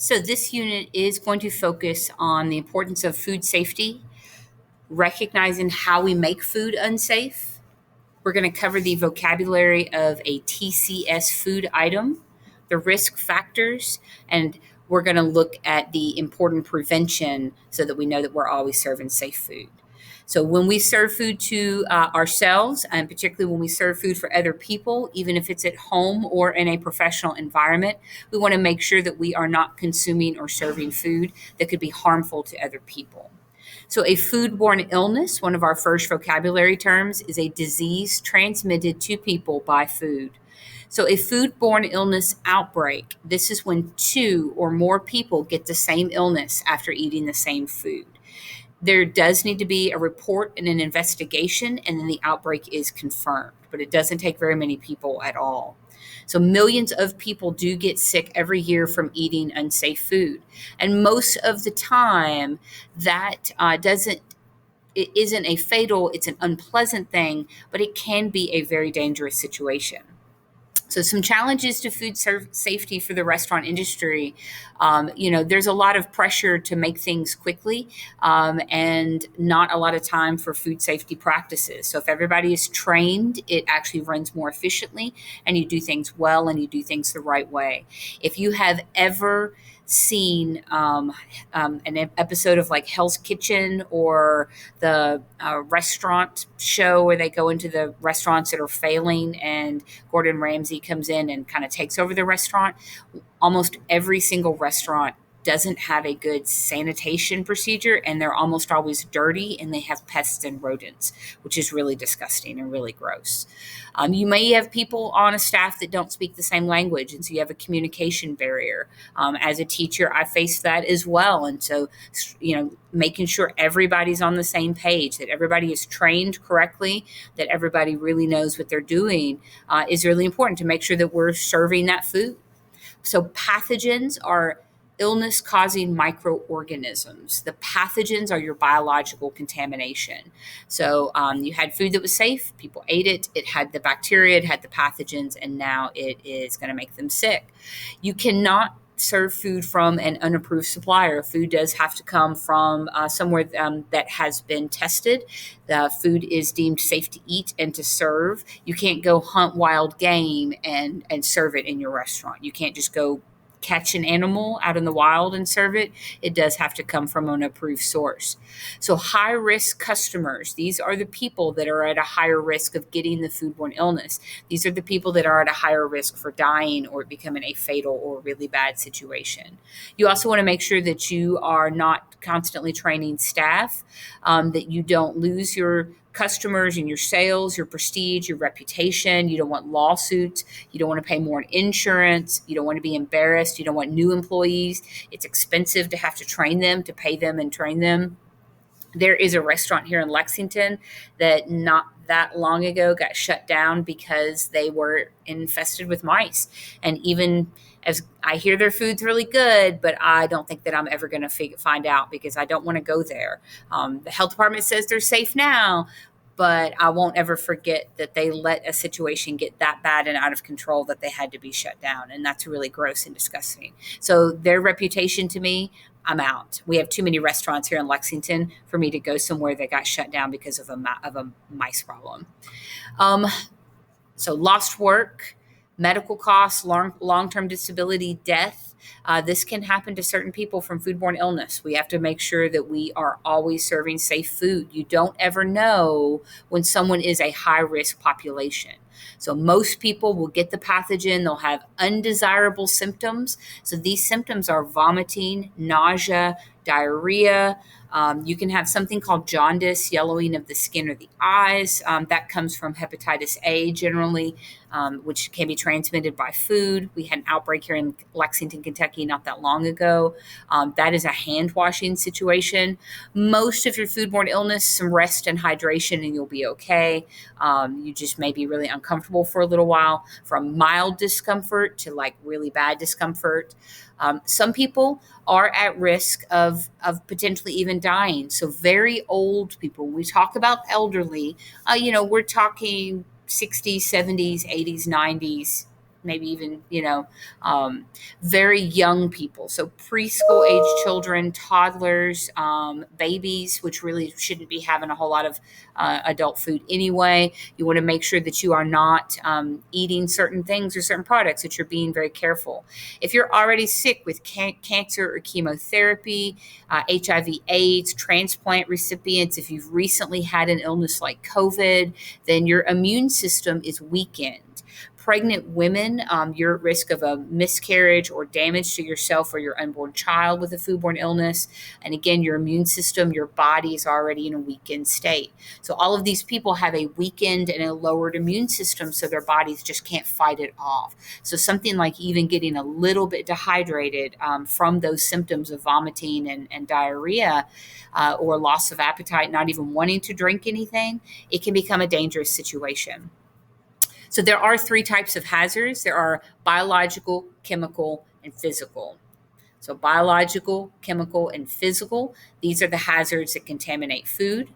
So, this unit is going to focus on the importance of food safety, recognizing how we make food unsafe. We're going to cover the vocabulary of a TCS food item, the risk factors, and we're going to look at the important prevention so that we know that we're always serving safe food. So, when we serve food to ourselves, and particularly when we serve food for other people, even if it's at home or in a professional environment, we want to make sure that we are not consuming or serving food that could be harmful to other people. So, a foodborne illness, one of our first vocabulary terms, is a disease transmitted to people by food. So, a foodborne illness outbreak, this is when two or more people get the same illness after eating the same food. There does need to be a report and an investigation, and then the outbreak is confirmed, but it doesn't take very many people at all. So, millions of people do get sick every year from eating unsafe food. And most of the time, that doesn't it isn't a fatal, it's an unpleasant thing, but it can be a very dangerous situation. So, some challenges to safety for the restaurant industry. There's a lot of pressure to make things quickly, and not a lot of time for food safety practices. So, if everybody is trained, it actually runs more efficiently, and you do things well and you do things the right way. If you have ever seen an episode of like Hell's Kitchen or the restaurant show where they go into the restaurants that are failing and Gordon Ramsay comes in and kind of takes over the restaurant, almost every single restaurant doesn't have a good sanitation procedure, and they're almost always dirty and they have pests and rodents, which is really disgusting and really gross. You may have people on a staff that don't speak the same language, and so you have a communication barrier. As a teacher, I face that as well. And so, making sure everybody's on the same page, that everybody is trained correctly, that everybody really knows what they're doing is really important to make sure that we're serving that food. So, pathogens are illness causing microorganisms. The pathogens are your biological contamination. So, you had food that was safe, people ate it, it had the bacteria, it had the pathogens, and now it is going to make them sick. You cannot serve food from an unapproved supplier. Food does have to come from somewhere that has been tested. The food is deemed safe to eat and to serve. You can't go hunt wild game and serve it in your restaurant. You can't just go catch an animal out in the wild and serve it. It does have to come from an approved source. So, high risk customers, these are the people that are at a higher risk of getting the foodborne illness. These are the people that are at a higher risk for dying or becoming a fatal or really bad situation. You also want to make sure that you are not constantly training staff, that you don't lose your customers and your sales, your prestige, your reputation. You don't want lawsuits. You don't want to pay more in insurance. You don't want to be embarrassed. You don't want new employees. It's expensive to have to train them, to pay them and train them. There is a restaurant here in Lexington that not that long ago got shut down because they were infested with mice. And even as I hear their food's really good, but I don't think that I'm ever going to find out because I don't want to go there. The health department says they're safe now, but I won't ever forget that they let a situation get that bad and out of control that they had to be shut down. And that's really gross and disgusting. So their reputation to me, I'm out. We have too many restaurants here in Lexington for me to go somewhere that got shut down because of a mice problem. So lost work, medical costs, long-term disability, death. This can happen to certain people from foodborne illness. We have to make sure that we are always serving safe food. You don't ever know when someone is a high-risk population. So most people will get the pathogen. They'll have undesirable symptoms. So these symptoms are vomiting, nausea, diarrhea. You can have something called jaundice, yellowing of the skin or the eyes. That comes from hepatitis A generally, which can be transmitted by food. We had an outbreak here in Lexington, Kentucky not that long ago. That is a hand washing situation. Most of your foodborne illness, some rest and hydration, and you'll be okay. You just may be really uncomfortable for a little while, from mild discomfort to like really bad discomfort. Some people are at risk of potentially even dying. So very old people, when we talk about elderly, we're talking 60s, 70s, 80s, 90s, maybe even, very young people. So preschool age children, toddlers, babies, which really shouldn't be having a whole lot of adult food anyway. You want to make sure that you are not eating certain things or certain products, that you're being very careful. If you're already sick with cancer or chemotherapy, HIV, AIDS, transplant recipients, if you've recently had an illness like COVID, then your immune system is weakened. Pregnant women, you're at risk of a miscarriage or damage to yourself or your unborn child with a foodborne illness. And again, your immune system, your body is already in a weakened state. So all of these people have a weakened and a lowered immune system, so their bodies just can't fight it off. So something like even getting a little bit dehydrated from those symptoms of vomiting and diarrhea or loss of appetite, not even wanting to drink anything, it can become a dangerous situation. So there are three types of hazards. There are biological, chemical, and physical. So biological, chemical, and physical, these are the hazards that contaminate food.